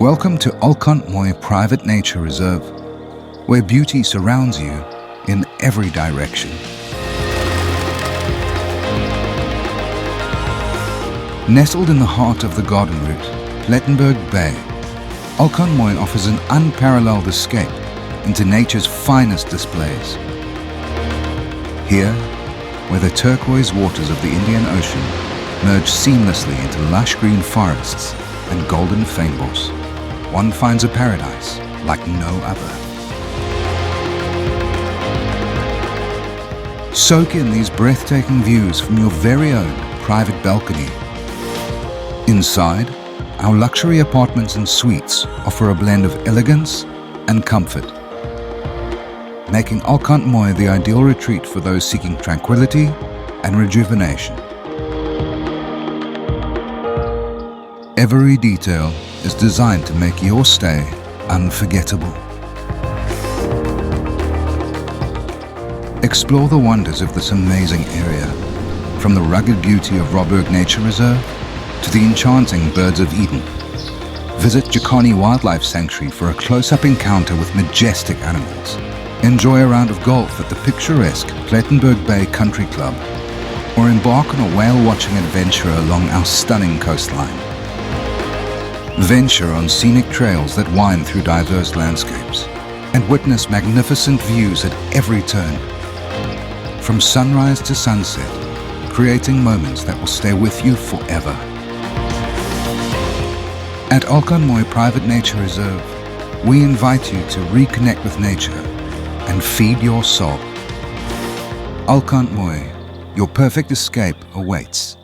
Welcome to Alkantmooi Private Nature Reserve, where beauty surrounds you in every direction. Nestled in the heart of the garden route, Plettenberg Bay, Alkantmooi offers an unparalleled escape into nature's finest displays. Here, where the turquoise waters of the Indian Ocean merge seamlessly into lush green forests and golden fynbos, one finds a paradise like no other. Soak in these breathtaking views from your very own private balcony. Inside, our luxury apartments and suites offer a blend of elegance and comfort, making Alkantmooi the ideal retreat for those seeking tranquility and rejuvenation. Every detail is designed to make your stay unforgettable. Explore the wonders of this amazing area, from the rugged beauty of Plettenberg Nature Reserve to the enchanting Birds of Eden. Visit Getaways Wildlife Sanctuary for a close-up encounter with majestic animals. Enjoy a round of golf at the picturesque Plettenberg Bay Country Club, or embark on a whale-watching adventure along our stunning coastline. Venture on scenic trails that wind through diverse landscapes and witness magnificent views at every turn. From sunrise to sunset, creating moments that will stay with you forever. At Alkantmooi Private Nature Reserve, we invite you to reconnect with nature and feed your soul. Alkantmooi, your perfect escape awaits.